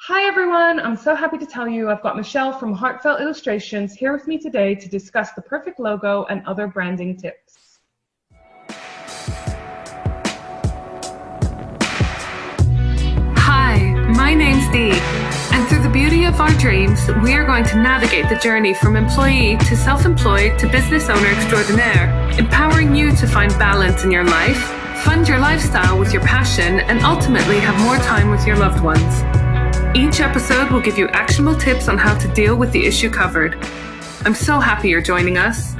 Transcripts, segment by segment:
Hi everyone, I'm so happy to tell you I've got Michele from Heartfelt Illustrations here with me today to discuss the perfect logo and other branding tips. Hi, my name's Dee, and through the beauty of our dreams, we are going to navigate the journey from employee to self-employed to business owner extraordinaire, empowering you to find balance in your life, fund your lifestyle with your passion, and ultimately have more time with your loved ones. Each episode will give you actionable tips on how to deal with the issue covered. I'm so happy you're joining us.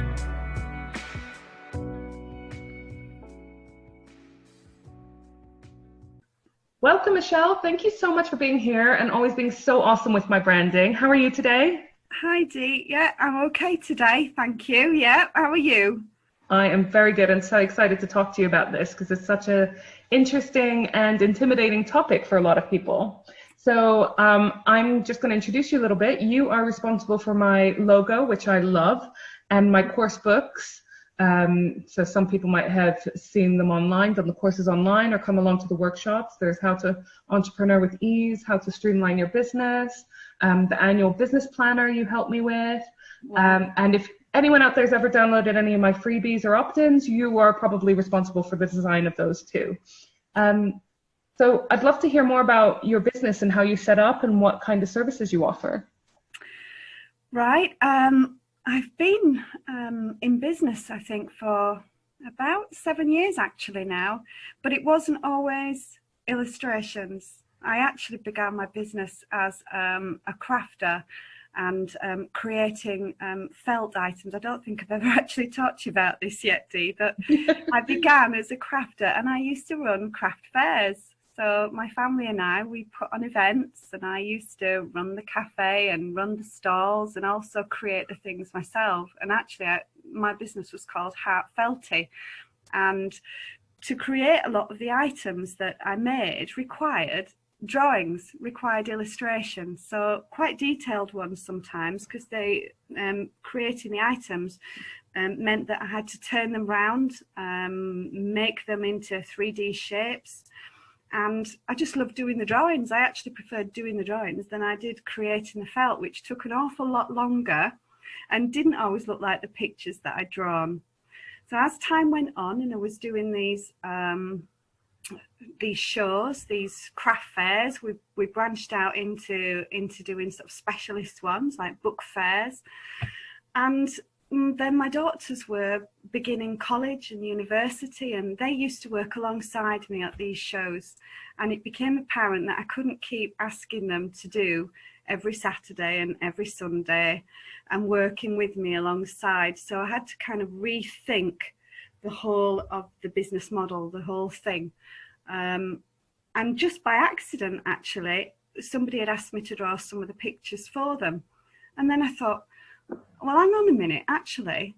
Welcome, Michele. Thank you so much for being here and always being so awesome with my branding. How are you today? Hi, Dee. Yeah, I'm okay today. Thank you. Yeah, how are you? I am very good and so excited to talk to you about this because it's such an interesting and intimidating topic for a lot of people. So I'm just going to introduce you a little bit. You are responsible for my logo, which I love, and my course books. So some people might have seen them online, done the courses online, or come along to the workshops. There's How to Entrepreneur with Ease, How to Streamline Your Business, the annual business planner you helped me with. And if anyone out there has ever downloaded any of my freebies or opt-ins, you are probably responsible for the design of those too. So I'd love to hear more about your business and how you set up and what kind of services you offer. Right. I've been in business, I think, for about 7 years actually now, but it wasn't always illustrations. I actually began my business as a crafter and creating felt items. I don't think I've ever actually talked to you about this yet, Dee, but I began as a crafter and I used to run craft fairs. So my family and I, we put on events and I used to run the cafe and run the stalls and also create the things myself. And actually my business was called Heartfelt. And to create a lot of the items that I made required drawings, required illustrations. So quite detailed ones sometimes because they creating the items meant that I had to turn them round, make them into 3D shapes. And I just loved doing the drawings. I actually preferred doing the drawings than I did creating the felt, which took an awful lot longer and didn't always look like the pictures that I'd drawn. So as time went on and I was doing these shows, these craft fairs, we branched out into doing sort of specialist ones like book fairs. And then my daughters were beginning college and university and they used to work alongside me at these shows, and it became apparent that I couldn't keep asking them to do every Saturday and every Sunday and working with me alongside. So I had to kind of rethink the whole of the business model, the whole thing. And just by accident, actually, somebody had asked me to draw some of the pictures for them. And then I thought, well, hang on a minute, actually,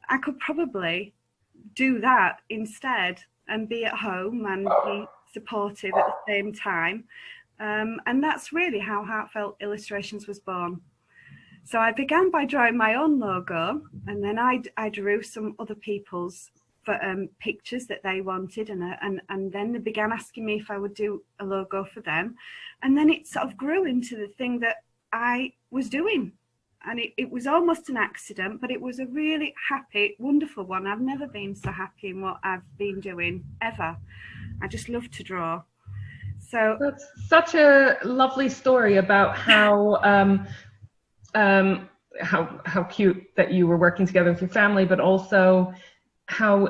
I could probably do that instead and be at home and be supportive at the same time. And that's really how Heartfelt Illustrations was born. So I began by drawing my own logo, and then I drew some other people's pictures that they wanted, and then they began asking me if I would do a logo for them. And then it sort of grew into the thing that I was doing. And it was almost an accident, but it was a really happy, wonderful one. I've never been so happy in what I've been doing, ever. I just love to draw. So that's such a lovely story about how cute that you were working together with your family, but also how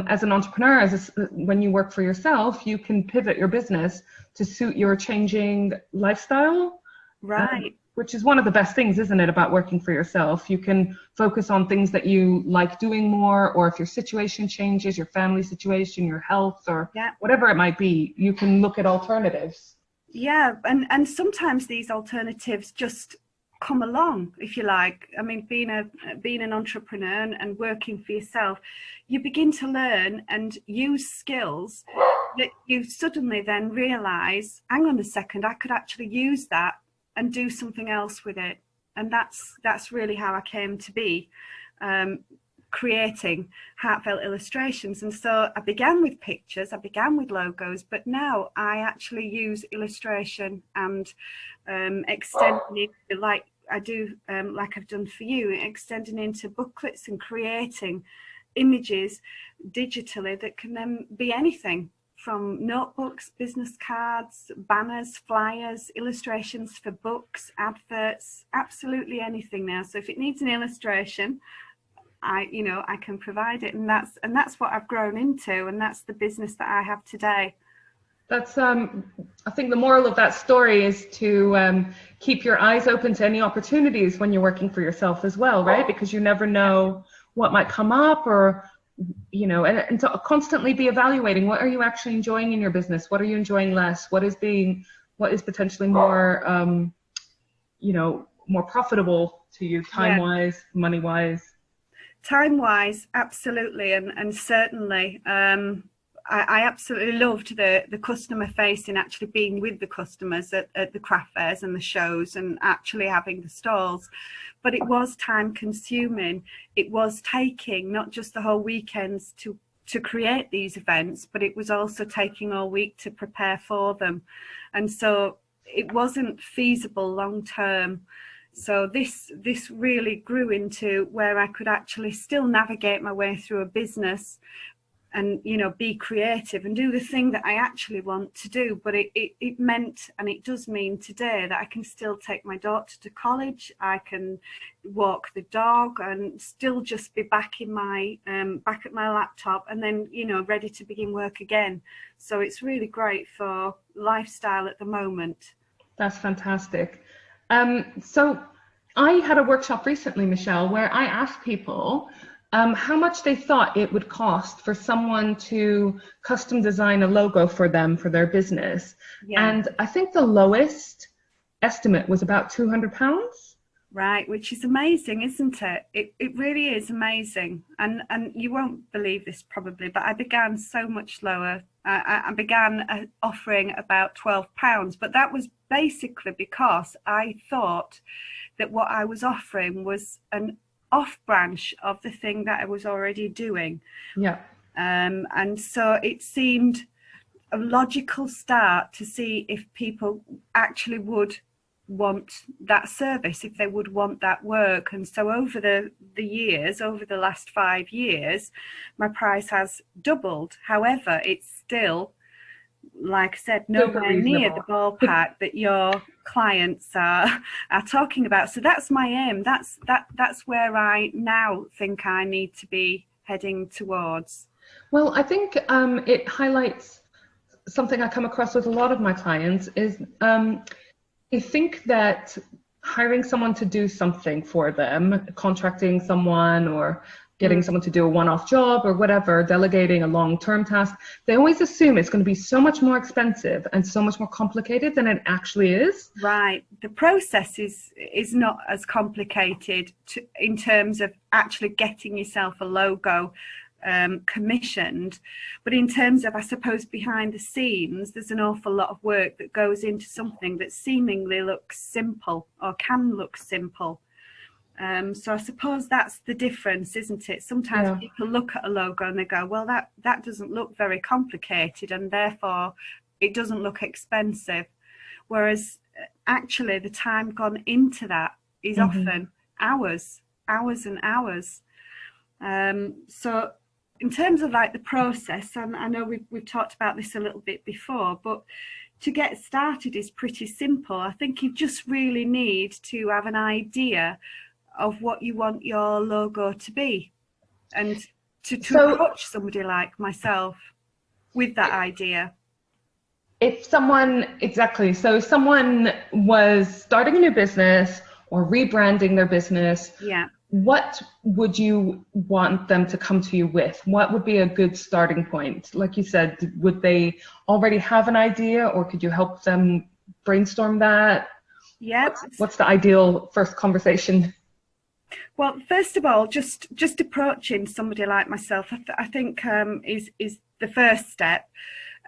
as an entrepreneur, when you work for yourself, you can pivot your business to suit your changing lifestyle. Right. Which is one of the best things, isn't it, about working for yourself? You can focus on things that you like doing more, or if your situation changes, your family situation, your health, or whatever it might be, you can look at alternatives. Yeah, and sometimes these alternatives just come along, if you like. I mean, being an entrepreneur and working for yourself, you begin to learn and use skills that you suddenly then realise, hang on a second, I could actually use that and do something else with it. And that's really how I came to be creating Heartfelt Illustrations. And so I began with pictures, I began with logos, but now I actually use illustration and extending it like I do, like I've done for you, extending into booklets and creating images digitally that can then be anything from notebooks, business cards, banners, flyers, illustrations for books, adverts, absolutely anything now. So if it needs an illustration, I can provide it, and that's what I've grown into, and that's the business that I have today. That's I think the moral of that story is to keep your eyes open to any opportunities when you're working for yourself as well, right? Because you never know what might come up, or and to constantly be evaluating, what are you actually enjoying in your business? What are you enjoying less? What is potentially more more profitable to you, time-wise, money-wise? Time-wise, absolutely, and certainly. I absolutely loved the customer facing, actually being with the customers at the craft fairs and the shows and actually having the stalls. But it was time consuming. It was taking not just the whole weekends to create these events, but it was also taking all week to prepare for them. And so it wasn't feasible long term. So this really grew into where I could actually still navigate my way through a business and be creative and do the thing that I actually want to do. But it meant, and it does mean today, that I can still take my daughter to college, I can walk the dog and still just be back at my laptop, and then ready to begin work again. So it's really great for lifestyle at the moment. That's fantastic. So I had a workshop recently, Michele, where I asked people how much they thought it would cost for someone to custom design a logo for them for their business. Yeah. And I think the lowest estimate was about £200. Right, which is amazing, isn't it? It really is amazing. And you won't believe this probably, but I began so much lower. I began offering about £12, but that was basically because I thought that what I was offering was an off branch of the thing that I was already doing. Yeah. And so it seemed a logical start to see if people actually would want that service, if they would want that work. And so over the years, over the last 5 years, my price has doubled. However, it's still, like I said, nowhere near the ballpark that your clients are talking about. So that's my aim. That's where I now think I need to be heading towards. Well, I think it highlights something I come across with a lot of my clients is they think that hiring someone to do something for them, contracting someone or getting someone to do a one-off job or whatever, delegating a long-term task, they always assume it's going to be so much more expensive and so much more complicated than it actually is. Right. The process is not as complicated in terms of actually getting yourself a logo commissioned, but in terms of, I suppose, behind the scenes, there's an awful lot of work that goes into something that seemingly looks simple or can look simple. So I suppose that's the difference, isn't it? Sometimes people look at a logo and they go, well, that doesn't look very complicated and therefore it doesn't look expensive. Whereas actually the time gone into that is often hours and hours. So in terms of like the process, and I know we've talked about this a little bit before, but to get started is pretty simple. I think you just really need to have an idea of what you want your logo to be, and to approach somebody like myself with that idea. If someone was starting a new business or rebranding their business, what would you want them to come to you with? What would be a good starting point? Like you said, would they already have an idea, or could you help them brainstorm that? Yeah. What's the ideal first conversation? Well, first of all, just approaching somebody like myself, I think is the first step.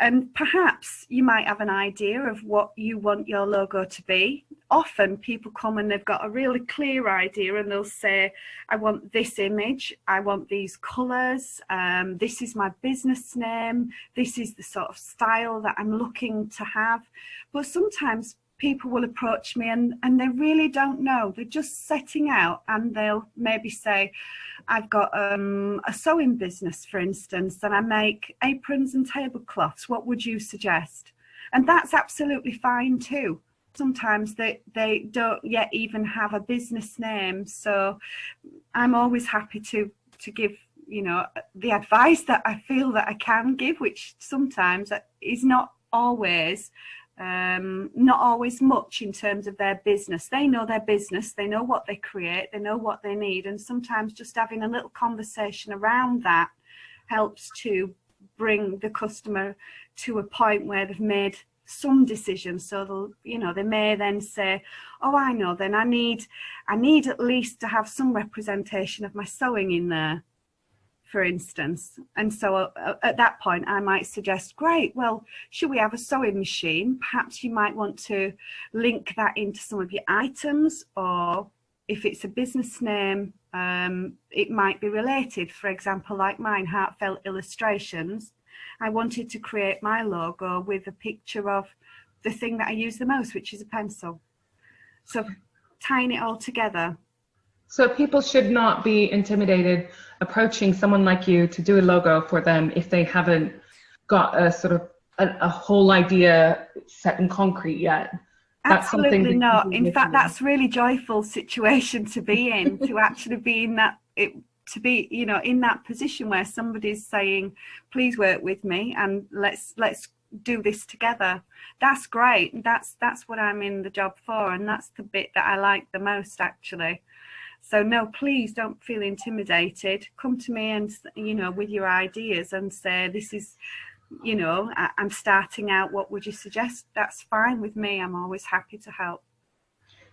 And perhaps you might have an idea of what you want your logo to be. often people come and they've got a really clear idea, and they'll say, I want this image, I want these colours, this is my business name, this is the sort of style that I'm looking to have. But sometimes people will approach me and they really don't know. They're just setting out, and they'll maybe say, I've got a sewing business, for instance, and I make aprons and tablecloths. What would you suggest? And that's absolutely fine too. Sometimes they don't yet even have a business name. So I'm always happy to give, you know, the advice that I feel that I can give, which sometimes is not always much in terms of their business. They know their business, they know what they create, they know what they need, and sometimes just having a little conversation around that helps to bring the customer to a point where they've made some decisions. So they'll, you know, they may then say, oh, I know, then I need at least to have some representation of my sewing in there, for instance. And so at that point I might suggest, great, well, should we have a sewing machine? Perhaps you might want to link that into some of your items, or if it's a business name, it might be related. For example, like mine, Heartfelt Illustrations, I wanted to create my logo with a picture of the thing that I use the most, which is a pencil. So tying it all together. So people should not be intimidated approaching someone like you to do a logo for them if they haven't got a sort of a whole idea set in concrete yet. That's absolutely not. In fact, that's a really joyful situation to be in, to actually be in that, to be, you know, in that position where somebody's saying, please work with me and let's do this together. That's great. That's what I'm in the job for, and that's the bit that I like the most, actually. So no, please don't feel intimidated. Come to me and, you know, with your ideas and say, this is, you know, I'm starting out, what would you suggest? That's fine with me. I'm always happy to help.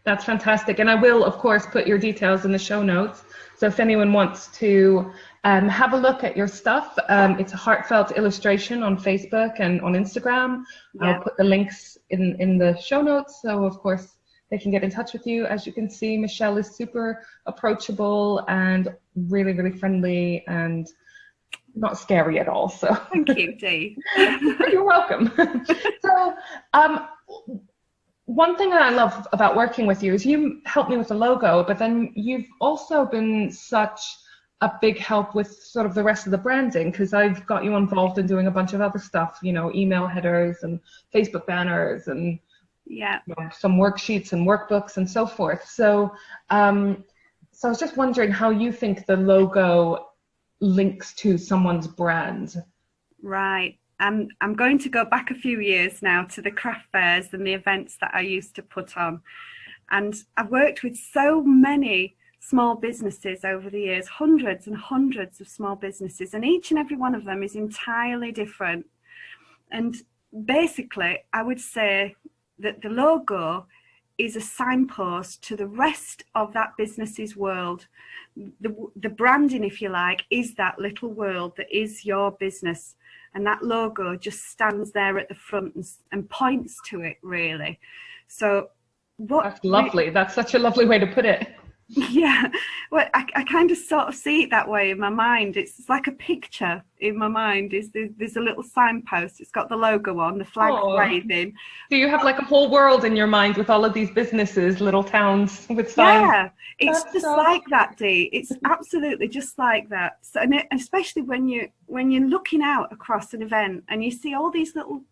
That's fantastic. And I will, of course, put your details in the show notes. So if anyone wants to have a look at your stuff, it's a Heartfelt Illustration on Facebook and on Instagram. Yeah. I'll put the links in the show notes. So, of course, they can get in touch with you. As you can see, Michele is super approachable and really, really friendly and not scary at all. So thank you, Dee. You're welcome. So one thing that I love about working with you is you helped me with the logo, but then you've also been such a big help with sort of the rest of the branding, because I've got you involved in doing a bunch of other stuff, you know, email headers and Facebook banners and yeah, you know, some worksheets and workbooks and so forth. So so I was just wondering how you think the logo links to someone's brand. Right. I'm going to go back a few years now to the craft fairs and the events that I used to put on. And I've worked with so many small businesses over the years, hundreds and hundreds of small businesses, and each and every one of them is entirely different. And basically, I would say that the logo is a signpost to the rest of that business's world. The branding, if you like, is that little world that is your business. And that logo just stands there at the front and points to it, really. So that's lovely. That's such a lovely way to put it. Yeah, well, I kind of sort of see it that way in my mind. It's like a picture in my mind. There's a little signpost. It's got the logo on, the flag waving. Do you have like a whole world in your mind with all of these businesses, little towns with signs? Yeah, it's just like that, Dee. It's absolutely just like that. So, and especially when you're looking out across an event and you see all these little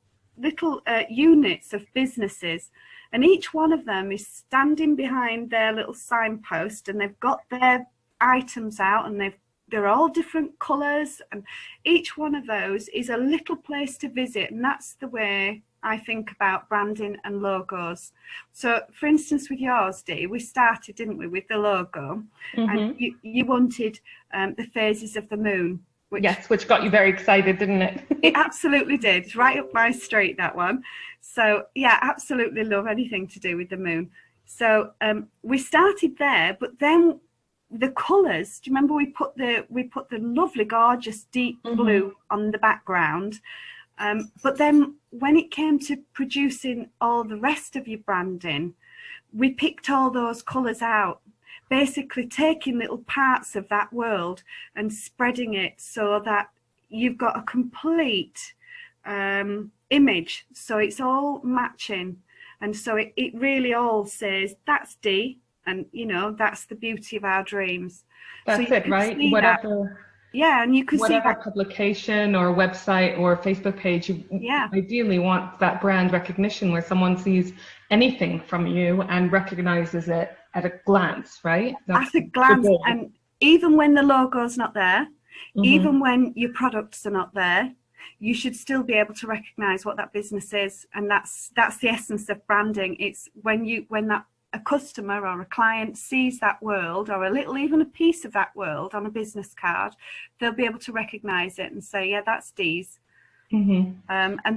units of businesses. And each one of them is standing behind their little signpost, and they've got their items out, and they're all different colours, and each one of those is a little place to visit. And that's the way I think about branding and logos. So, for instance, with yours, Dee, we started, didn't we, with the logo, and you wanted the phases of the moon. Which got you very excited, didn't it? It absolutely did. It's right up my street, that one. So yeah, absolutely love anything to do with the moon. So we started there, but then the colours. Do you remember we put the lovely, gorgeous, deep blue on the background? But then when it came to producing all the rest of your branding, we picked all those colours out, basically taking little parts of that world and spreading it so that you've got a complete image. So it's all matching. And so it really all says, that's Dee, and, you know, that's the beauty of our dreams. That's so it, right? Whatever. Yeah, and you can see whatever publication or website or Facebook page, you ideally want that brand recognition where someone sees anything from you and recognizes it at a glance, right? At a glance, and even when the logo's not there, even when your products are not there, you should still be able to recognize what that business is, and that's the essence of branding. It's when a customer or a client sees that world, or a little, even a piece of that world on a business card, they'll be able to recognize it and say, yeah, that's Dee's. And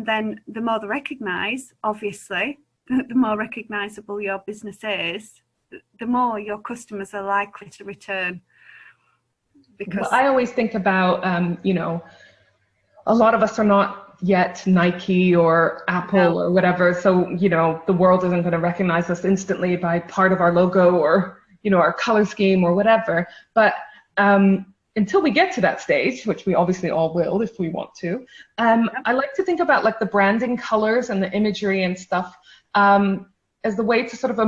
then the more they recognize, obviously, the more recognizable your business is, the more your customers are likely to return. Because I always think about, you know, a lot of us are not yet Nike or Apple or whatever, so, you know, the world isn't going to recognize us instantly by part of our logo or, you know, our color scheme or whatever. But until we get to that stage, which we obviously all will if we want to, I like to think about like the branding colors and the imagery and stuff as the way to sort of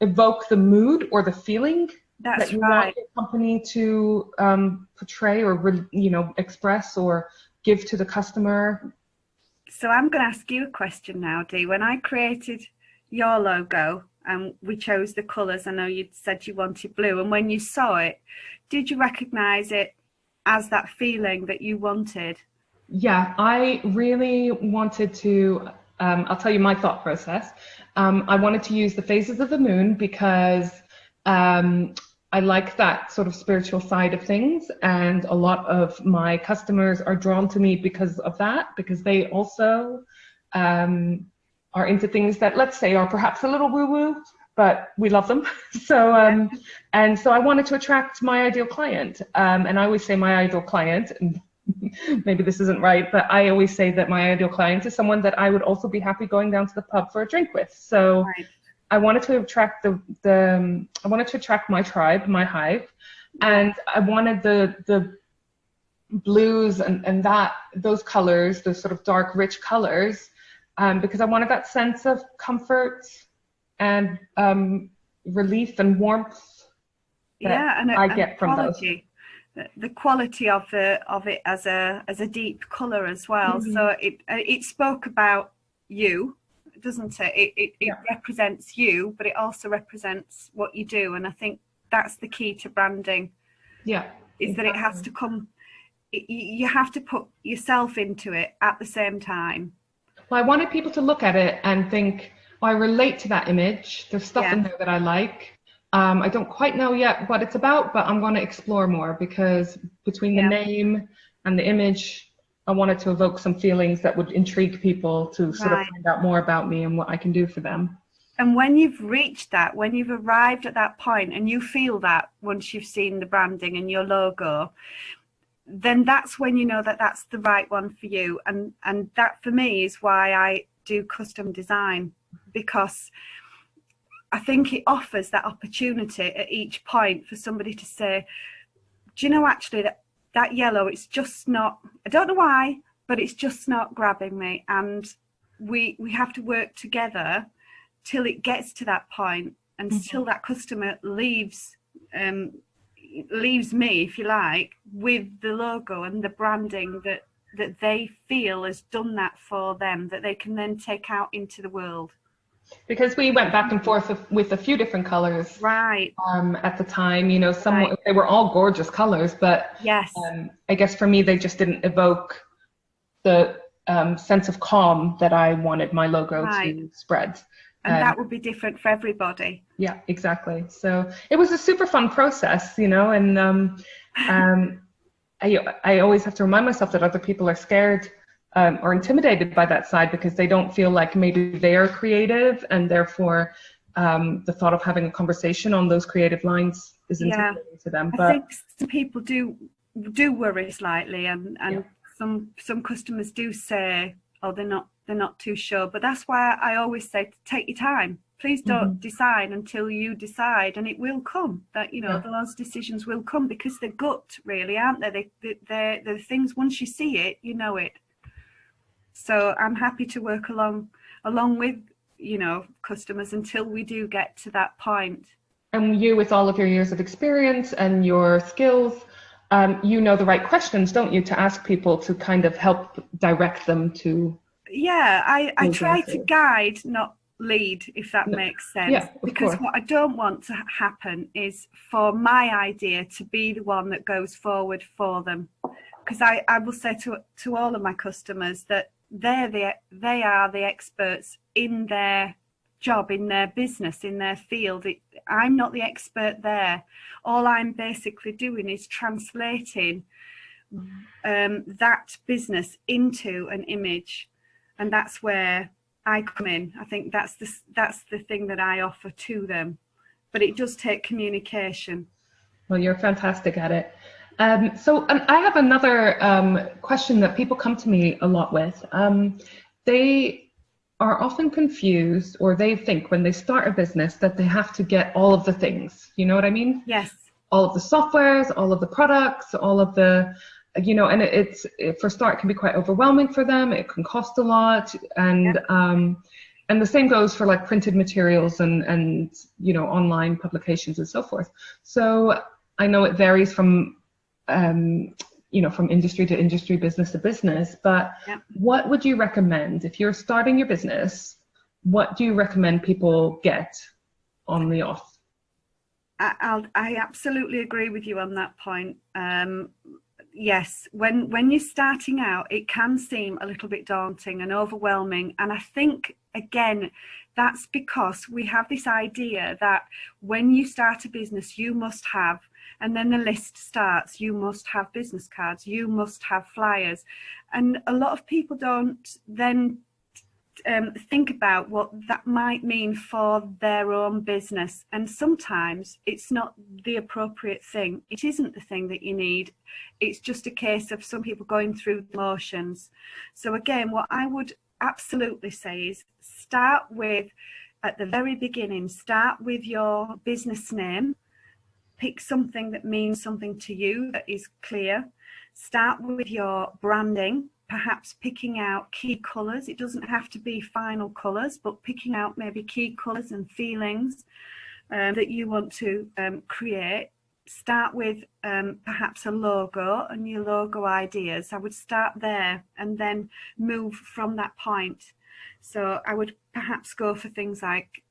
evoke the mood or the feeling that you want your company to portray or, you know, express or give to the customer. So I'm going to ask you a question now, Dee. When I created your logo and we chose the colours, I know you said you wanted blue, and when you saw it, did you recognise it as that feeling that you wanted? Yeah, I really wanted to, I'll tell you my thought process. I wanted to use the phases of the moon because I like that sort of spiritual side of things, and a lot of my customers are drawn to me because of that, because they also are into things that, let's say, are perhaps a little woo-woo, but we love them. So and so I wanted to attract my ideal client, and I always say my ideal client, and maybe this isn't right, but I always say that my ideal client is someone that I would also be happy going down to the pub for a drink with. So I wanted to attract I wanted to attract my tribe, my hive, and I wanted the blues and those colors, those sort of dark, rich colors, because I wanted that sense of comfort and relief and warmth that I get from those. The quality of it as a deep color as well. So it spoke about you, doesn't it? It represents you, but it also represents what you do, and I think that's the key to branding. Is that it has to come. You have to put yourself into it at the same time. Well, I wanted people to look at it and think, oh, I relate to that image. There's stuff in there that I like. I don't quite know yet what it's about, but I'm going to explore more, because between the name and the image, I wanted to evoke some feelings that would intrigue people to sort of find out more about me and what I can do for them. And when you've reached that, when you've arrived at that point, and you feel that once you've seen the branding and your logo, then that's when you know that that's the right one for you. And that for me is why I do custom design, because I think it offers that opportunity at each point for somebody to say, do you know, actually that yellow, it's just not, I don't know why, but it's just not grabbing me. And we have to work together till it gets to that point, and till that customer leaves me, if you like, with the logo and the branding that they feel has done that for them, that they can then take out into the world. Because we went back and forth with a few different colors at the time, you know, they were all gorgeous colors, but I guess for me they just didn't evoke the sense of calm that I wanted my logo to spread. And that would be different for everybody. Yeah, exactly. So it was a super fun process, you know, and I always have to remind myself that other people are scared or intimidated by that side, because they don't feel like maybe they are creative, and therefore the thought of having a conversation on those creative lines is intimidating to them. But I think some people do worry slightly, and some customers do say, or they're not too sure. But that's why I always say, take your time. Please don't decide until you decide, and it will come. That those decisions will come, because they're gut, really, aren't they? They're the things, once you see it, you know it. So I'm happy to work along with customers until we do get to that point. And you, with all of your years of experience and your skills, you know the right questions, don't you, to ask people, to kind of help direct them to. Yeah, I try to guide, not lead, if that makes sense. Yeah, because what I don't want to happen is for my idea to be the one that goes forward for them. Because I will say to all of my customers that they are the experts in their job, in their business, in their field. I'm not the expert there. All I'm basically doing is translating that business into an image, and that's where I come in. I think that's the thing that I offer to them, but it does take communication. Well, you're fantastic at it. So I have another question that people come to me a lot with. They are often confused, or they think when they start a business that they have to get all of the things. You know what I mean? Yes. All of the softwares, all of the products, all of the, and it's for start, it can be quite overwhelming for them. It can cost a lot, and the same goes for like printed materials and online publications and so forth. So I know it varies from from industry to industry, business to business, but what would you recommend if you're starting your business? What do you recommend people get on the off? I absolutely agree with you on that point. Yes, when you're starting out, it can seem a little bit daunting and overwhelming. And I think, again, that's because we have this idea that when you start a business, you must have, and then the list starts, you must have business cards, you must have flyers. And a lot of people don't then think about what that might mean for their own business, and sometimes it's not the appropriate thing. It isn't the thing that you need. It's just a case of some people going through the motions. So again, what I would absolutely say is start with, at the very beginning, start with your business name. Pick something that means something to you, that is clear. Start with your branding. Perhaps picking out key colours. It doesn't have to be final colours, but picking out maybe key colours and feelings that you want to create. Start with perhaps a logo and your logo ideas. I would start there and then move from that point. So I would perhaps go for things like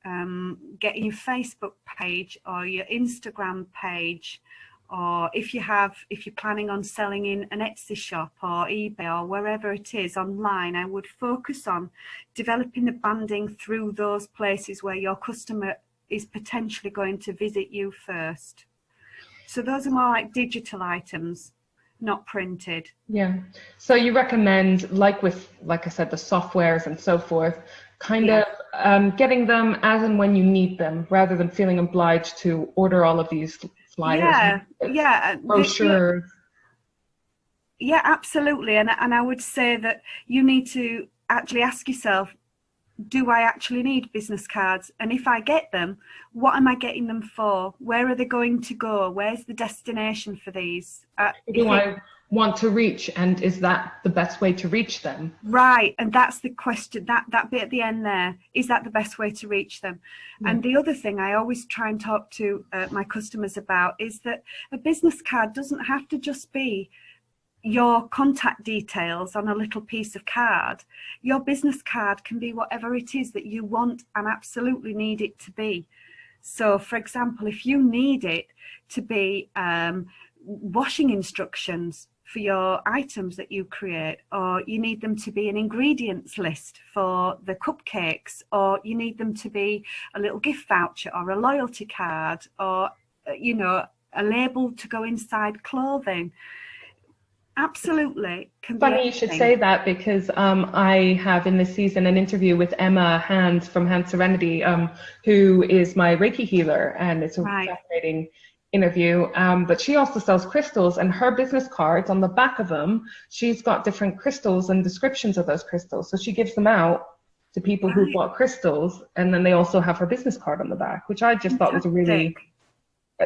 getting your Facebook page or your Instagram page, or if you're planning on selling in an Etsy shop or eBay or wherever it is online, I would focus on developing the branding through those places where your customer is potentially going to visit you first. So those are more like digital items, not printed. Yeah. So you recommend, like I said, the softwares and so forth, kind of getting them as and when you need them, rather than feeling obliged to order all of these flyers, brochures. Yeah, absolutely. And I would say that you need to actually ask yourself, do I actually need business cards? And if I get them, what am I getting them for? Where are they going to go? Where's the destination for these? Do I want to reach, and is that the best way to reach them? Right, and that's the question, that bit at the end there, is that the best way to reach them? And the other thing I always try and talk to my customers about is that a business card doesn't have to just be your contact details on a little piece of card. Your business card can be whatever it is that you want and absolutely need it to be. So for example, if you need it to be washing instructions for your items that you create, or you need them to be an ingredients list for the cupcakes, or you need them to be a little gift voucher or a loyalty card, or a label to go inside clothing. Absolutely. Funny you should say that, because I have in this season an interview with Emma Hand from Hand Serenity, who is my Reiki healer, and it's a fascinating interview, but she also sells crystals, and her business cards, on the back of them, she's got different crystals and descriptions of those crystals. So she gives them out to people who bought crystals, and then they also have her business card on the back, which I just thought was a really,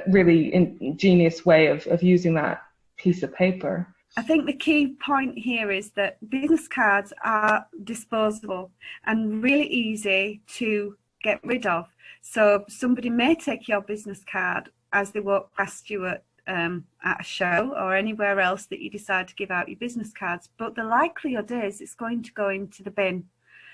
really ingenious way of using that piece of paper. I think the key point here is that business cards are disposable and really easy to get rid of. So somebody may take your business card as they walk past you at a show or anywhere else that you decide to give out your business cards, but the likelihood is it's going to go into the bin.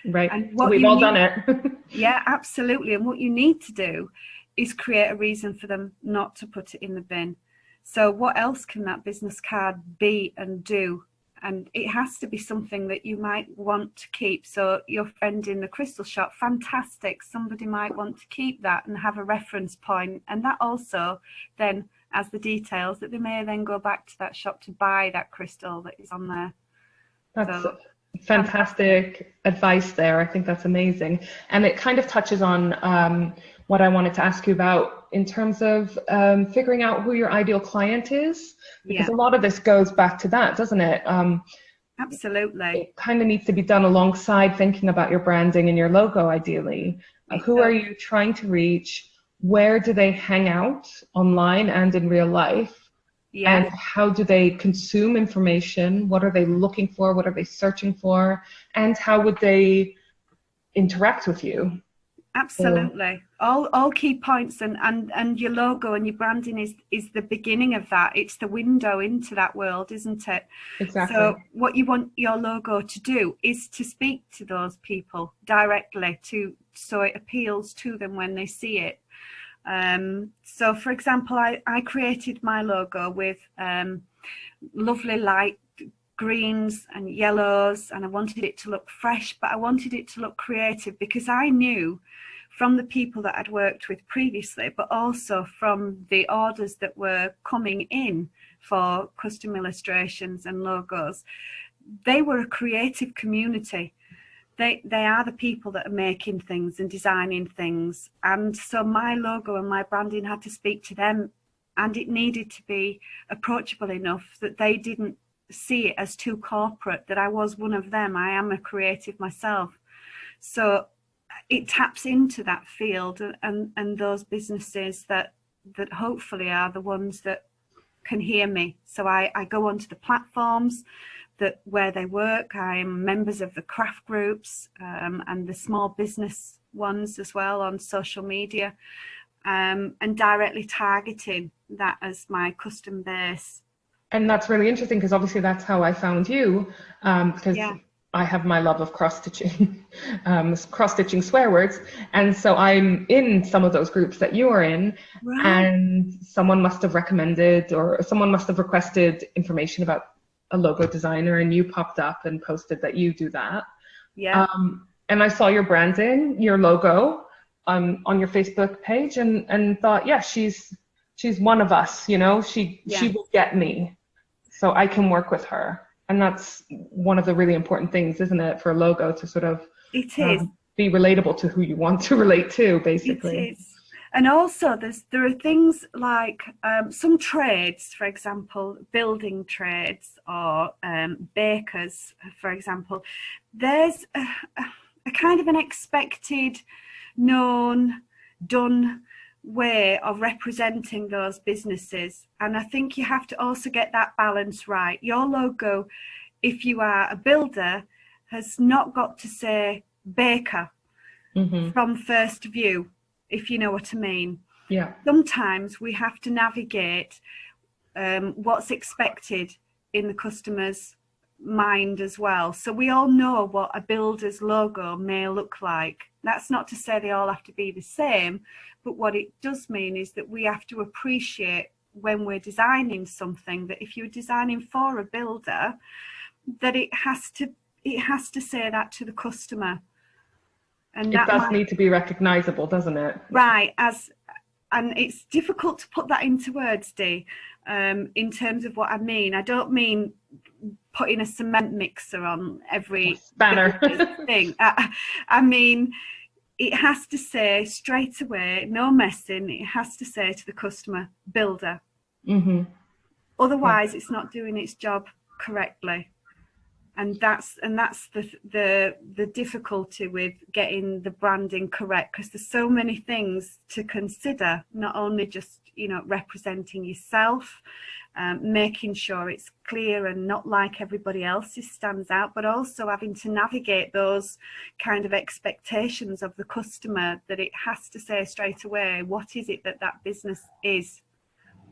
Right. And so we've all done it. Yeah, absolutely. And what you need to do is create a reason for them not to put it in the bin. So what else can that business card be and do? And it has to be something that you might want to keep. So your friend in the crystal shop, fantastic. Somebody might want to keep that and have a reference point. And that also then has the details that they may then go back to that shop to buy that crystal that is on there. That's fantastic advice there. I think that's amazing. And it kind of touches on what I wanted to ask you about in terms of figuring out who your ideal client is, because a lot of this goes back to that, doesn't it? Absolutely. It kind of needs to be done alongside thinking about your branding and your logo, ideally. Who are you trying to reach? Where do they hang out online and in real life? And how do they consume information? What are they looking for? What are they searching for? And how would they interact with you? Absolutely. All key points, and your logo and your branding is the beginning of that. It's the window into that world, isn't it? Exactly. So what you want your logo to do is to speak to those people directly, so it appeals to them when they see it. So for example, I created my logo with lovely light greens and yellows, and I wanted it to look fresh, but I wanted it to look creative, because I knew from the people that I'd worked with previously, but also from the orders that were coming in for custom illustrations and logos, they were a creative community. They are the people that are making things and designing things, and so my logo and my branding had to speak to them, and it needed to be approachable enough that they didn't see it as too corporate, that I was one of them. I am a creative myself. So it taps into that field and those businesses that hopefully are the ones that can hear me. So I go onto the platforms where they work. I'm members of the craft groups and the small business ones as well on social media, and directly targeting that as my custom base. And that's really interesting, because obviously that's how I found you, because I have my love of cross-stitching, cross-stitching swear words. And so I'm in some of those groups that you are in, and someone must have recommended, or someone must have requested information about a logo designer, and you popped up and posted that you do that. And I saw your branding, your logo on your Facebook page, and thought, she's one of us, you know, she will get me, so I can work with her. And that's one of the really important things, isn't it, for a logo to sort of be relatable to who you want to relate to, basically. It is. And also there are things like some trades, for example, building trades or bakers, for example. There's a kind of an expected, known, done way of representing those businesses, and I think you have to also get that balance right. Your logo, if you are a builder, has not got to say baker from first view, if you know what I mean. Sometimes we have to navigate what's expected in the customer's mind as well. So we all know what a builder's logo may look like. That's not to say they all have to be the same, but what it does mean is that we have to appreciate when we're designing something, that if you're designing for a builder, that it has to say that to the customer. And it does need to be recognizable, doesn't it? Right. And it's difficult to put that into words, Dee, in terms of what I mean. I don't mean putting a cement mixer on every banner thing. I mean, it has to say straight away, no messing, it has to say to the customer, builder. Mm-hmm. Otherwise, it's not doing its job correctly. And that's the difficulty with getting the branding correct, because there's so many things to consider, not only just, you know, representing yourself, making sure it's clear and not like everybody else's stands out, but also having to navigate those kind of expectations of the customer, that it has to say straight away, what is it that that business is.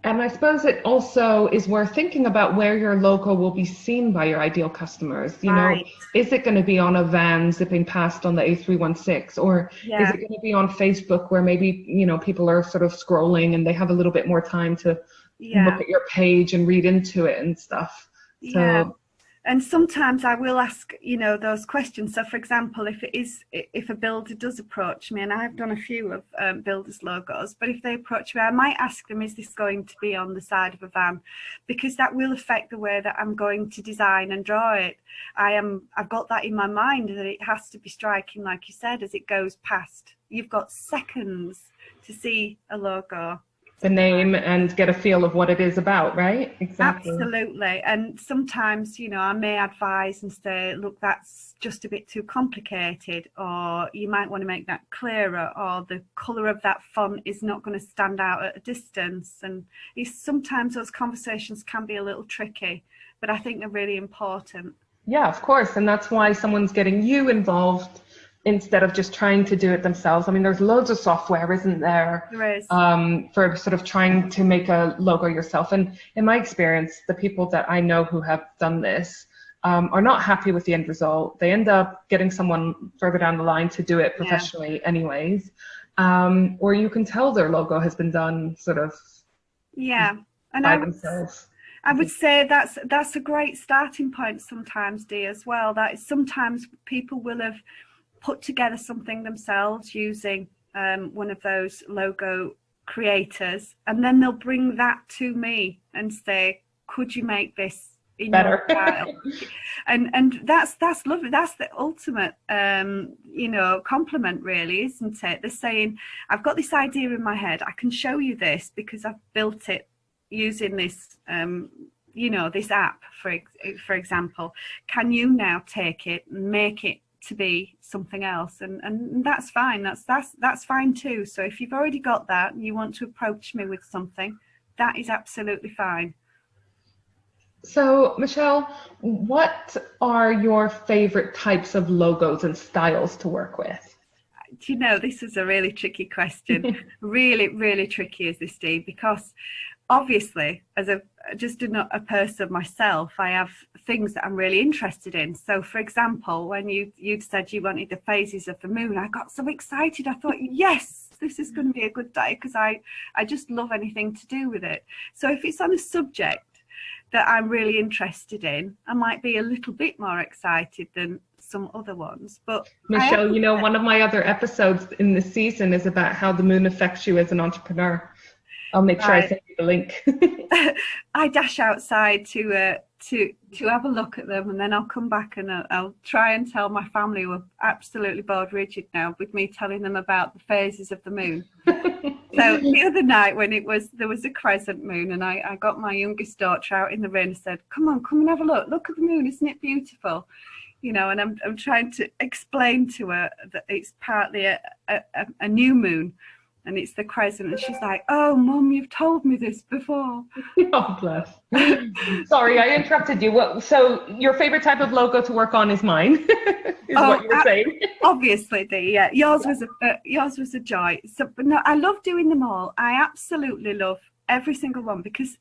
And I suppose it also is worth thinking about where your logo will be seen by your ideal customers. You know, is it going to be on a van zipping past on the A316, or is it going to be on Facebook, where maybe, you know, people are sort of scrolling and they have a little bit more time to look at your page and read into it and stuff. So and sometimes I will ask, you know, those questions. So for example, if a builder does approach me, and I've done a few of builders logos, but if they approach me, I might ask them, is this going to be on the side of a van? Because that will affect the way that I'm going to design and draw it. I've got that in my mind, that it has to be striking, like you said, as it goes past. You've got seconds to see a logo, the name, and get a feel of what it is about, right? Exactly. Absolutely. And sometimes, you know, I may advise and say, look, that's just a bit too complicated, or you might want to make that clearer, or the colour of that font is not going to stand out at a distance. And sometimes those conversations can be a little tricky, but I think they're really important. Yeah, of course. And that's why someone's getting you involved instead of just trying to do it themselves. I mean, there's loads of software, isn't there? There is. For sort of trying to make a logo yourself. And in my experience, the people that I know who have done this are not happy with the end result. They end up getting someone further down the line to do it professionally anyways. Or you can tell their logo has been done sort of by themselves. I would say that's a great starting point sometimes, Dee, as well. That is, sometimes people will have put together something themselves using one of those logo creators, and then they'll bring that to me and say, could you make this in better your style? and that's lovely. That's the ultimate you know, compliment, really, isn't it? They're saying, I've got this idea in my head, I can show you this because I've built it using this you know, this app, for example. Can you now take it and make it to be something else? And that's fine. That's fine too. So if you've already got that and you want to approach me with something, that is absolutely fine. So Michele, what are your favorite types of logos and styles to work with? Do you know, this is a really tricky question. Really, really tricky is this, Dee, because obviously, as a person myself, I have things that I'm really interested in. So, for example, when you'd said you wanted the phases of the moon, I got so excited. I thought, yes, this is going to be a good day, because I just love anything to do with it. So if it's on a subject that I'm really interested in, I might be a little bit more excited than some other ones. But Michele, you know, one of my other episodes in this season is about how the moon affects you as an entrepreneur. I'll make sure I send you the link. I dash outside to have a look at them, and then I'll come back and I'll try and tell my family, who are absolutely bored rigid now with me telling them about the phases of the moon. So the other night when there was a crescent moon, and I got my youngest daughter out in the rain and said, come and have a look at the moon, isn't it beautiful? You know, and I'm trying to explain to her that it's partly a new moon, and it's the crescent, and she's like, oh, Mum, you've told me this before. Oh, bless. Sorry, I interrupted you. So your favorite type of logo to work on is mine, is what you were saying. Obviously, yeah. Yours was a joy. So, but no, I love doing them all. I absolutely love every single one, because,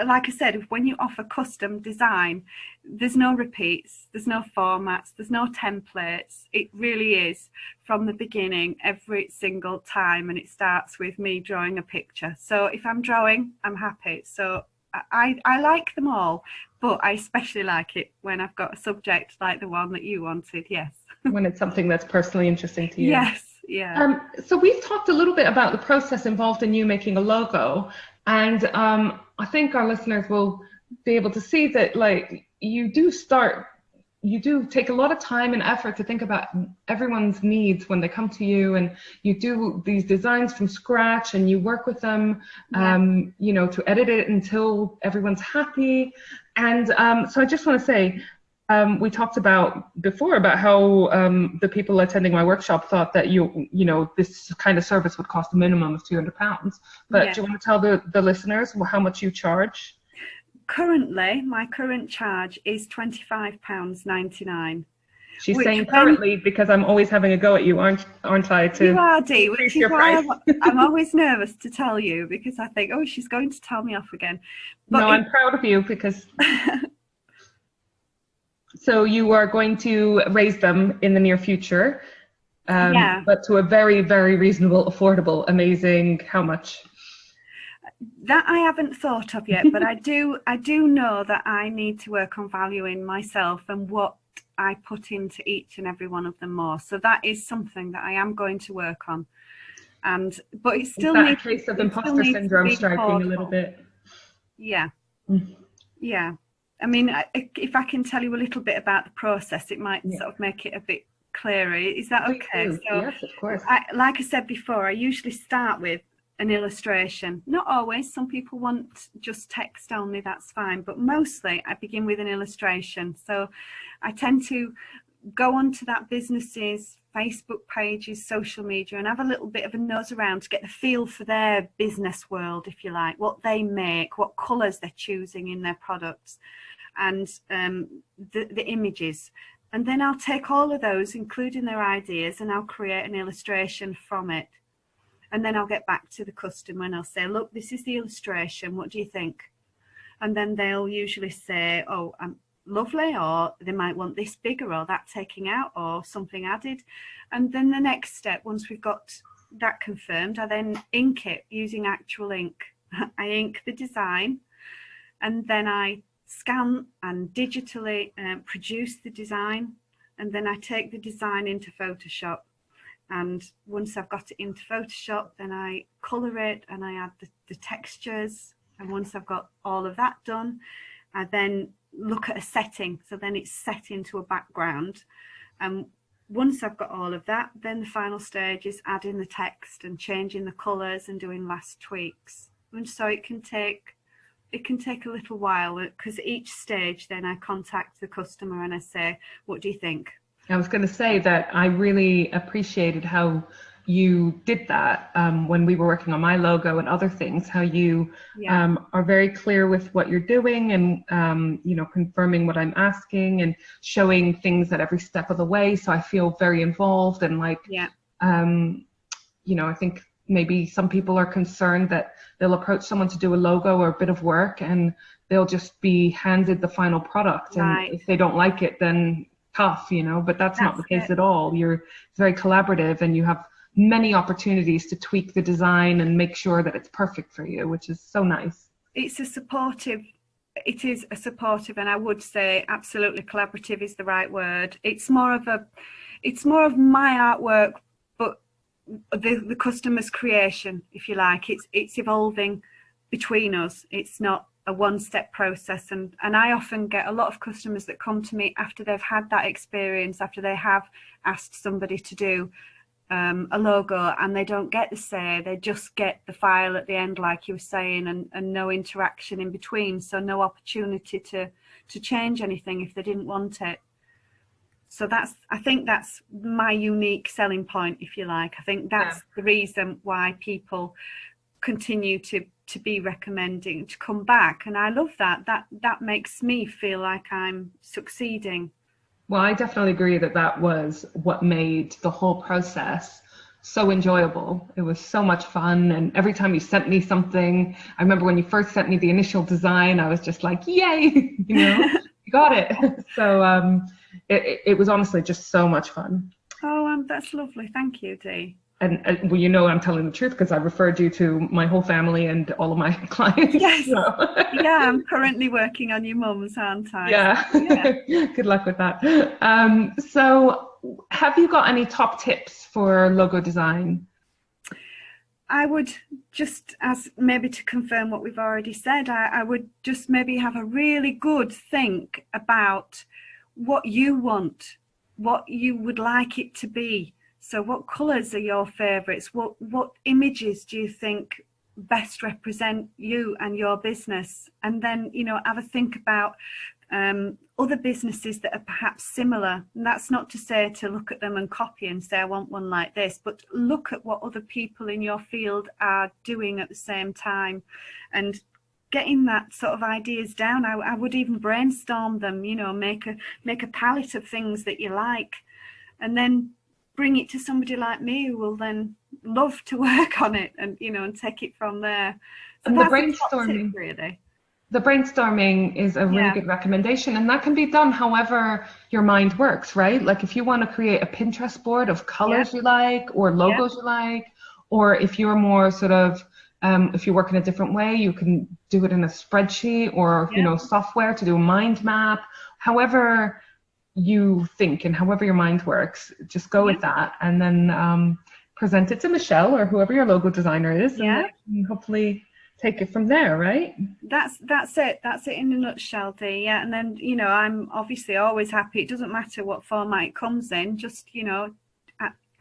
like I said, when you offer custom design, there's no repeats, there's no formats, there's no templates. It really is from the beginning every single time, and it starts with me drawing a picture. So if I'm drawing, I'm happy. So I like them all, but I especially like it when I've got a subject like the one that you wanted. Yes. When it's something that's personally interesting to you. Yes. Yeah. So we've talked a little bit about the process involved in you making a logo, and I think our listeners will be able to see that, like, you do start you do take a lot of time and effort to think about everyone's needs when they come to you, and you do these designs from scratch and you work with them, you know, to edit it until everyone's happy. And so I just want to say, we talked about before about how the people attending my workshop thought that you know, this kind of service would cost a minimum of £200. But do you want to tell the listeners how much you charge? Currently, my current charge is £25.99. She's saying currently because I'm always having a go at you, aren't I? You are, Dee, which is why I'm always nervous to tell you, because I think, oh, she's going to tell me off again. But no, I'm proud of you because... So you are going to raise them in the near future, but to a very, very reasonable, affordable, amazing, how much? That I haven't thought of yet, but I do know that I need to work on valuing myself and what I put into each and every one of them more. So that is something that I am going to work on. But it still needs a case of imposter syndrome striking a little bit. Yeah. Yeah. I mean, if I can tell you a little bit about the process, it might sort of make it a bit clearer. Is that okay? So, yes, of course. Like I said before, I usually start with an illustration. Not always. Some people want just text only, that's fine. But mostly I begin with an illustration. So I tend to go onto that business's Facebook pages, social media, and have a little bit of a nose around to get the feel for their business world, if you like, what they make, what colours they're choosing in their products, and the images. And then I'll take all of those, including their ideas, and I'll create an illustration from it. And then I'll get back to the customer and I'll say, look, this is the illustration, what do you think? And then they'll usually say, oh, lovely, or they might want this bigger or that taking out or something added. And then the next step, once we've got that confirmed, I then ink it using actual ink. I ink the design, and then I scan and digitally produce the design, and then I take the design into Photoshop. And once I've got it into Photoshop, then I colour it and I add the textures. And once I've got all of that done, I then look at a setting. So then it's set into a background. And once I've got all of that, then the final stage is adding the text and changing the colours and doing last tweaks. And so it can take a little while, because each stage then I contact the customer and I say, what do you think? I was going to say that I really appreciated how you did that when we were working on my logo and other things, how you are very clear with what you're doing and, you know, confirming what I'm asking and showing things at every step of the way. So I feel very involved and like, you know, I think maybe some people are concerned that they'll approach someone to do a logo or a bit of work and they'll just be handed the final product. And if they don't like it, then tough, you know, but that's not the case at all. You're very collaborative and you have many opportunities to tweak the design and make sure that it's perfect for you, which is so nice. It is a supportive, and I would say absolutely collaborative is the right word. It's more of my artwork, but the customer's creation, if you like. It's evolving between us. It's not a one-step process, and I often get a lot of customers that come to me after they've had that experience, after they have asked somebody to do a logo and they don't get the say, they just get the file at the end, like you were saying, and no interaction in between, so no opportunity to change anything if they didn't want it. So I think that's my unique selling point, if you like. I think that's the reason why people continue to be recommending to come back, and I love that makes me feel like I'm succeeding. Well, I definitely agree that was what made the whole process so enjoyable. It was so much fun, and every time you sent me something, I remember when you first sent me the initial design, I was just like, yay, you know, you got it. So it was honestly just so much fun. Oh, that's lovely. Thank you, Dee. And well, you know, I'm telling the truth because I referred you to my whole family and all of my clients. Yes. So. Yeah, I'm currently working on your mum's, aren't I? Yeah. Good luck with that. So have you got any top tips for logo design? I would just, as maybe to confirm what we've already said, I would just maybe have a really good think about what you want, what you would like it to be. So what colours are your favourites? What images do you think best represent you and your business? And then, you know, have a think about other businesses that are perhaps similar. And that's not to say to look at them and copy and say, I want one like this, but look at what other people in your field are doing at the same time, and getting that sort of ideas down. I would even brainstorm them, you know, make a palette of things that you like, and then bring it to somebody like me who will then love to work on it, and, you know, and take it from there. So and that's the brainstorming, tip, really. The brainstorming is a really good recommendation, and that can be done however your mind works, right? Like if you want to create a Pinterest board of colors you like, or logos you like, or if you're more sort of if you work in a different way, you can do it in a spreadsheet or you know, software to do a mind map. However you think and however your mind works, just go with that, and then present it to Michele or whoever your logo designer is, and then hopefully take it from there, right? That's it in a nutshell, Dee. Yeah, and then, you know, I'm obviously always happy. It doesn't matter what format it comes in, just, you know,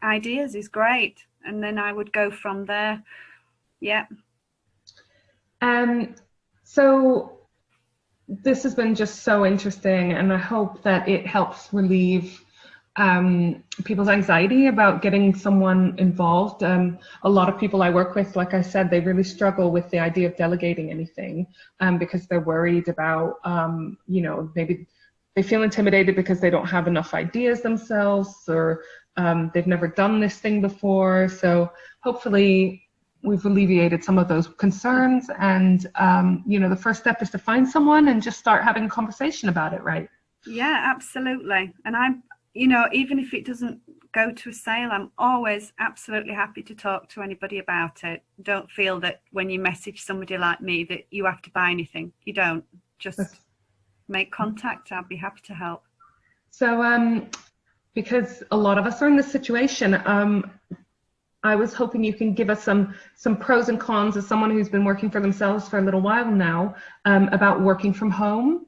ideas is great, and then I would go from there. Yeah. So this has been just so interesting, and I hope that it helps relieve people's anxiety about getting someone involved. A lot of people I work with, like I said, they really struggle with the idea of delegating anything because they're worried about, you know, maybe they feel intimidated because they don't have enough ideas themselves, or they've never done this thing before. So hopefully we've alleviated some of those concerns, and you know, the first step is to find someone and just start having a conversation about it, right? Yeah, absolutely. And I'm, you know, even if it doesn't go to a sale, I'm always absolutely happy to talk to anybody about it. Don't feel that when you message somebody like me that you have to buy anything. You don't. Just make contact. I'll be happy to help. So because a lot of us are in this situation, I was hoping you can give us some pros and cons as someone who's been working for themselves for a little while now, about working from home,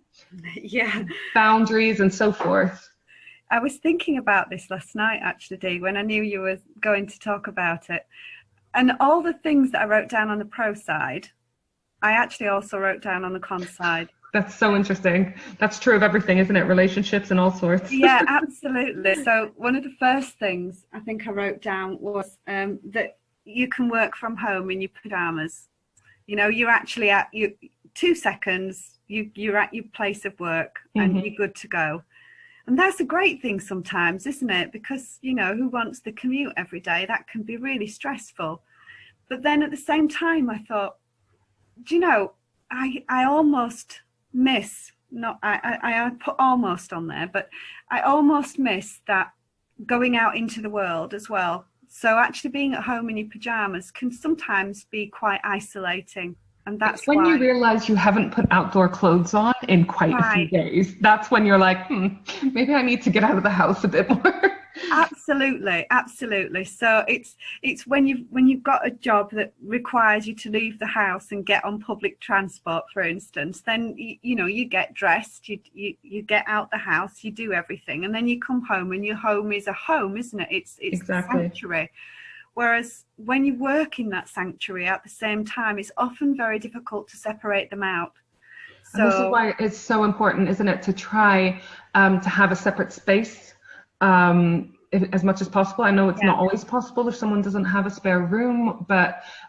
boundaries and so forth. I was thinking about this last night, actually, Dee, when I knew you were going to talk about it. And all the things that I wrote down on the pro side, I actually also wrote down on the con side. That's so interesting. That's true of everything, isn't it? Relationships and all sorts. Yeah, absolutely. So one of the first things I think I wrote down was that you can work from home in your pajamas. You know, you're actually at 2 seconds, you're at your place of work, and you're good to go. And that's a great thing sometimes, isn't it? Because, you know, who wants the commute every day? That can be really stressful. But then at the same time, I thought, do you know, I almost miss, I put almost on there, but I almost miss that going out into the world as well. So actually being at home in your pajamas can sometimes be quite isolating. And that's when you realize you haven't put outdoor clothes on in quite a few days. That's when you're like, maybe I need to get out of the house a bit more. Absolutely, absolutely. So it's when you've got a job that requires you to leave the house and get on public transport, for instance, then you know, you get dressed, you get out the house, you do everything, and then you come home, and your home is a home, isn't it? It's exactly. The sanctuary. Whereas when you work in that sanctuary at the same time, it's often very difficult to separate them out. So and this is why it's so important, isn't it, to try to have a separate space as much as possible. I know it's not always possible if someone doesn't have a spare room,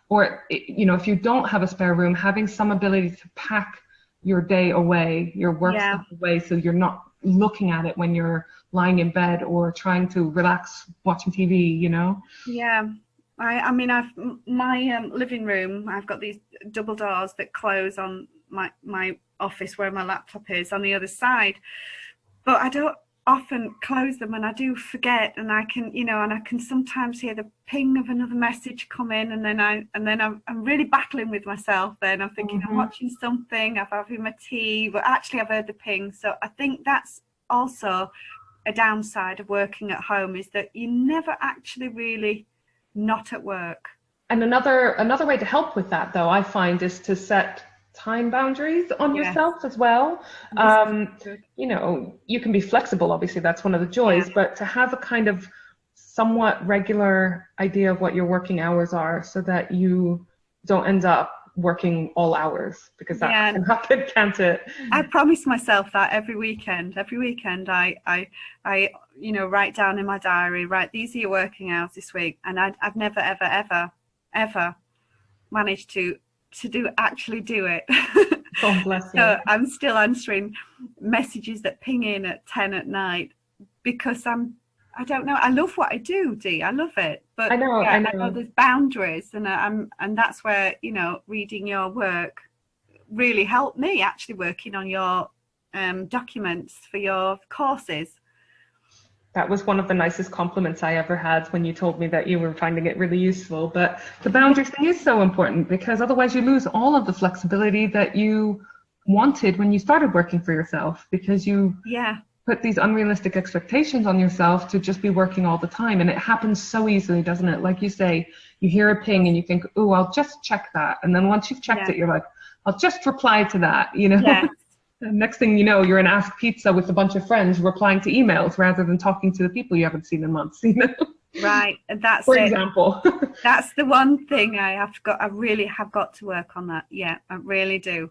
or you know, if you don't have a spare room, having some ability to pack your day away, your work stuff away, so you're not looking at it when you're lying in bed or trying to relax watching TV, you know? Yeah. I mean, my living room, I've got these double doors that close on my office where my laptop is on the other side, but I don't often close them, and I do forget, and I can sometimes hear the ping of another message come in, and then I'm really battling with myself. Then I'm thinking I'm watching something, I'm having my tea, but actually I've heard the ping. So I think that's also a downside of working at home, is that you never actually really not at work. And another way to help with that, though, I find, is to set time boundaries on Yes. yourself as well. You know, you can be flexible, obviously, that's one of the joys, but to have a kind of somewhat regular idea of what your working hours are so that you don't end up working all hours, because that can happen, can't it? I promise myself that every weekend I you know, write down in my diary, right, these are your working hours this week, and I've never ever managed to actually do it. Oh, bless you. So I'm still answering messages that ping in at 10 at night because I don't know. I love what I do, Dee. I love it, but I know there's boundaries, and that's where, you know, reading your work really helped me, actually working on your documents for your courses. That was one of the nicest compliments I ever had, when you told me that you were finding it really useful. But the boundaries thing is so important, because otherwise you lose all of the flexibility that you wanted when you started working for yourself, because you put these unrealistic expectations on yourself to just be working all the time. And it happens so easily, doesn't it? Like you say, you hear a ping and you think, oh, I'll just check that. And then once you've checked it, you're like, I'll just reply to that, you know? Yeah. And next thing you know, you're in Ask Pizza with a bunch of friends replying to emails rather than talking to the people you haven't seen in months, you know? Right. And that's for example. That's the one thing I really have got to work on that. Yeah, I really do.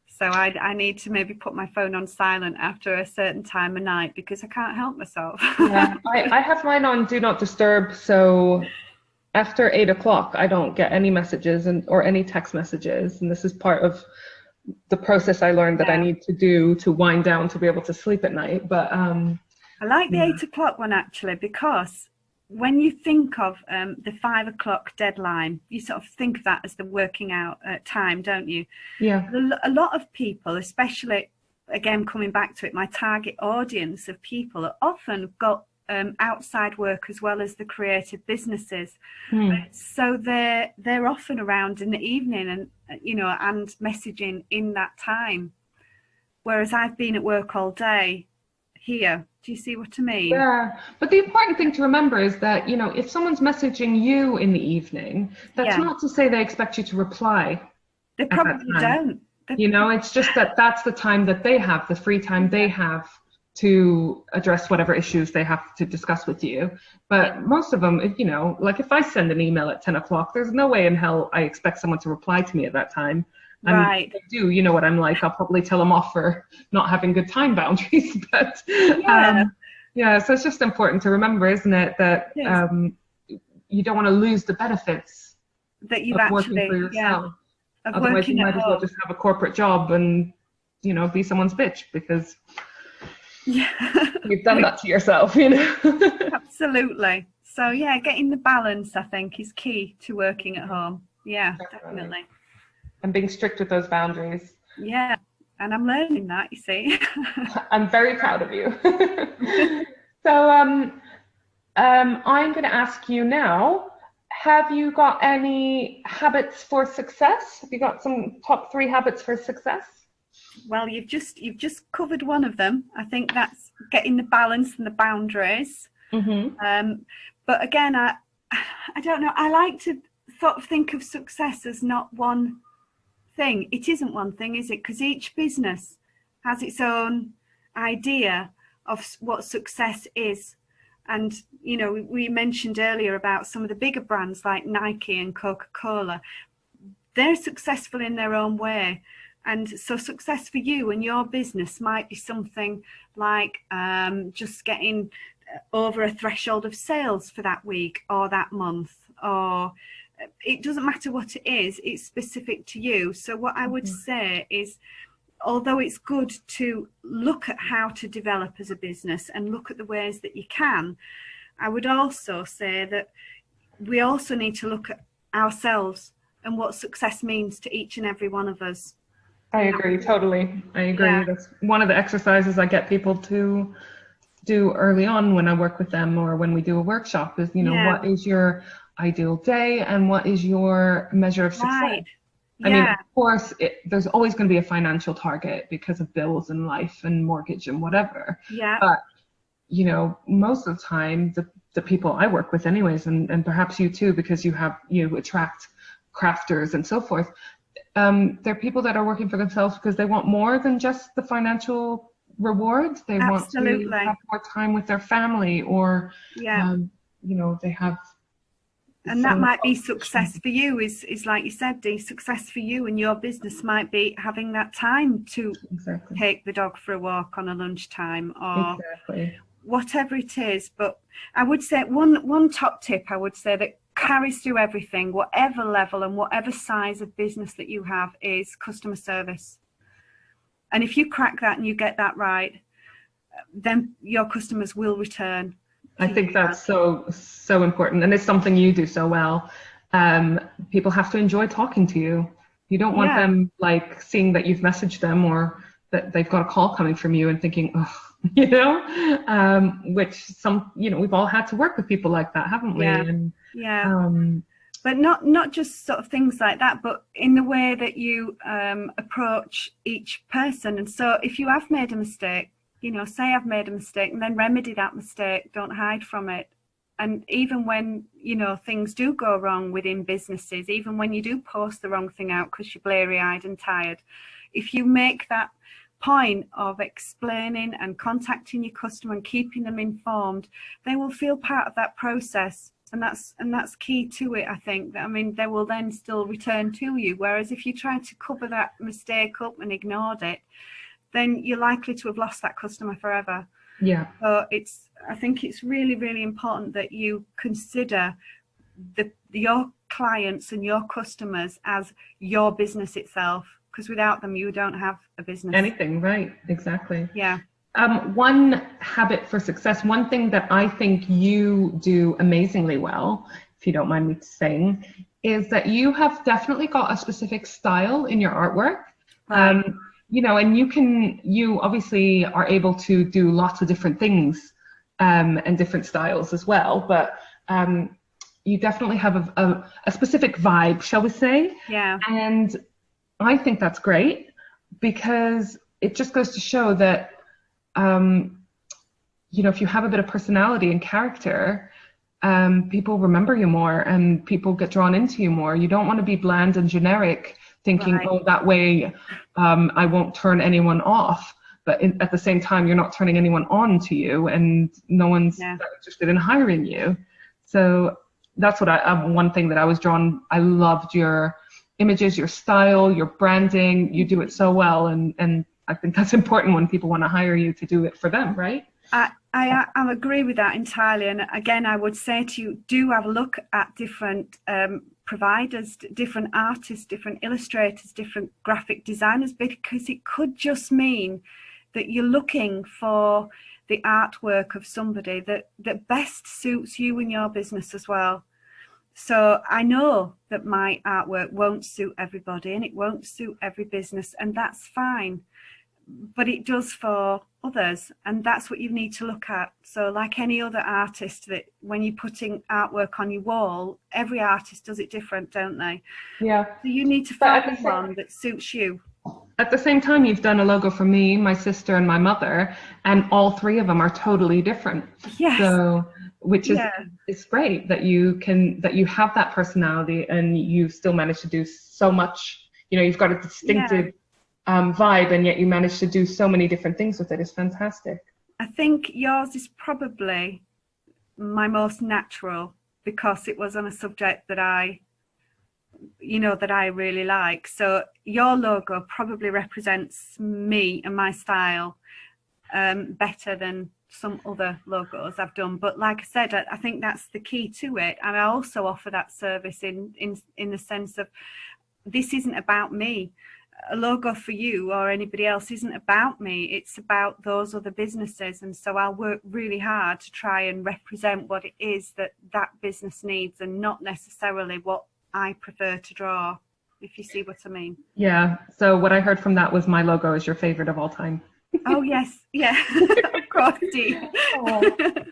So I need to maybe put my phone on silent after a certain time of night, because I can't help myself. Yeah, I have mine on Do Not Disturb, so after 8 o'clock I don't get any messages or any text messages, and this is part of the process I learned that I need to do to wind down to be able to sleep at night. But I like the 8 o'clock one, actually, because when you think of the 5 o'clock deadline, you sort of think of that as the working out time, don't you? Yeah. A lot of people, especially, again, coming back to it, my target audience of people are often got outside work as well as the creative businesses. So they're often around in the evening and, you know, and messaging in that time. Whereas I've been at work all day here. Do you see what I mean? Yeah, but the important thing to remember is that, you know, if someone's messaging you in the evening, that's not to say they expect you to reply. They probably don't. You know, it's just that that's the time that they have, the free time they have to address whatever issues they have to discuss with you. But most of them, if, you know, like if I send an email at 10 o'clock, there's no way in hell I expect someone to reply to me at that time. And right. If they do, you know what I'm like, I'll probably tell them off for not having good time boundaries. But so it's just important to remember, isn't it, that you don't want to lose the benefits that you've of working for yourself. Otherwise you might as well just have a corporate job and, you know, be someone's bitch, because you've done that to yourself, you know. Absolutely. So yeah, getting the balance, I think, is key to working at home. Yeah, definitely. And being strict with those boundaries. Yeah, and I'm learning that, you see. I'm very proud of you. So I'm going to ask you now, have you got any habits for success? Have you got some top 3 habits for success? Well, you've just covered one of them. I think that's getting the balance and the boundaries. But again, I don't know. I like to sort of think of success as not one thing. It isn't one thing, is it? Because each business has its own idea of what success is. And, you know, we mentioned earlier about some of the bigger brands like Nike and Coca-Cola. They're successful in their own way. And so success for you and your business might be something like just getting over a threshold of sales for that week or that month, or it doesn't matter what it is, it's specific to you. So what I would say is, although it's good to look at how to develop as a business and look at the ways that you can, I would also say that we also need to look at ourselves and what success means to each and every one of us. I agree, totally. I agree. Yeah. That's one of the exercises I get people to do early on when I work with them or when we do a workshop is, you know, what is your ideal day and what is your measure of success? Right. I mean, of course, there's always going to be a financial target because of bills and life and mortgage and whatever. Yeah. But, you know, most of the time, the people I work with anyways, and perhaps you too, because you attract crafters and so forth, there are people that are working for themselves because they want more than just the financial reward. They want to have more time with their family, or they have. And that might be success for you, is like you said, Dee, success for you and your business might be having that time to take the dog for a walk on a lunchtime, or whatever it is. But I would say one top tip I would say that carries through everything, whatever level and whatever size of business that you have, is customer service. And if you crack that and you get that right, then your customers will return. I think that's so important, and it's something you do so well. People have to enjoy talking to you. You don't want them like seeing that you've messaged them, or that they've got a call coming from you and thinking, oh, which we've all had to work with people like that, haven't we? But not just sort of things like that, but in the way that you approach each person. And so if you have made a mistake, say I've made a mistake, and then remedy that mistake. Don't hide from it. And even when, things do go wrong within businesses, even when you do post the wrong thing out because you're bleary-eyed and tired, if you make that point of explaining and contacting your customer and keeping them informed, they will feel part of that process. And that's key to it, I think. I mean, they will then still return to you. Whereas if you try to cover that mistake up and ignored it, then you're likely to have lost that customer forever. Yeah. So I think it's really, really important that you consider your clients and your customers as your business itself, because without them, you don't have a business. Anything, right? Exactly. Yeah. One habit for success, one thing that I think you do amazingly well, if you don't mind me saying, is that you have definitely got a specific style in your artwork. Right. And you obviously are able to do lots of different things and different styles as well, but you definitely have a specific vibe, shall we say? Yeah. And I think that's great, because it just goes to show that, if you have a bit of personality and character, people remember you more and people get drawn into you more. You don't want to be bland and generic, thinking, oh, that way I won't turn anyone off. But at the same time, you're not turning anyone on to you, and no one's interested in hiring you. So that's what one thing that I was drawn. I loved your images, your style, your branding. You do it so well, and I think that's important when people want to hire you to do it for them, right? I agree with that entirely. And again, I would say to you, do have a look at different providers, different artists, different illustrators, different graphic designers, because it could just mean that you're looking for the artwork of somebody that best suits you and your business as well. So I know that my artwork won't suit everybody and it won't suit every business, and that's fine. But it does for others, and that's what you need to look at. So like any other artist, that when you're putting artwork on your wall, every artist does it different, don't they? Yeah. So you need to find one that suits you. At the same time, you've done a logo for me, my sister, and my mother, and all three of them are totally different. Yes. So, which is it's great that you have that personality and you still manage to do so much. You've got a distinctive vibe, and yet you manage to do so many different things with it. It's fantastic. I think yours is probably my most natural, because it was on a subject that I really like. So your logo probably represents me and my style better than some other logos I've done. But like I said, I think that's the key to it. And I also offer that service in the sense of, this isn't about me. A logo for you or anybody else isn't about me. It's about those other businesses. And so I'll work really hard to try and represent what it is that business needs, and not necessarily what I prefer to draw, if you see what I mean. Yeah. So what I heard from that was my logo is your favorite of all time. Oh, yes. Yeah. Of course, Dee.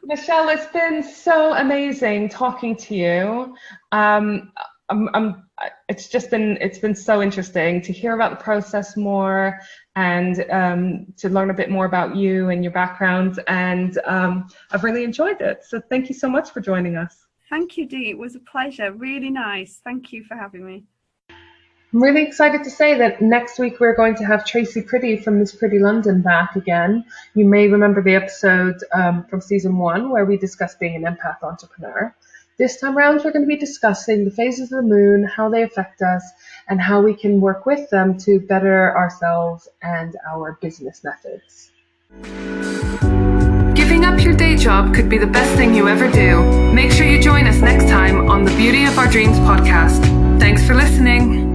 Michele, it's been so amazing talking to you. It's been so interesting to hear about the process more, and to learn a bit more about you and your background. And I've really enjoyed it. So thank you so much for joining us. Thank you, Dee. It was a pleasure. Really nice. Thank you for having me. I'm really excited to say that next week we're going to have Tracy Pretty from Miss Pretty London back again. You may remember the episode from season 1 where we discussed being an empath entrepreneur. This time around, we're going to be discussing the phases of the moon, how they affect us, and how we can work with them to better ourselves and our business methods. Giving up your day job could be the best thing you ever do. Make sure you join us next time on the Beauty of Our Dreams podcast. Thanks for listening.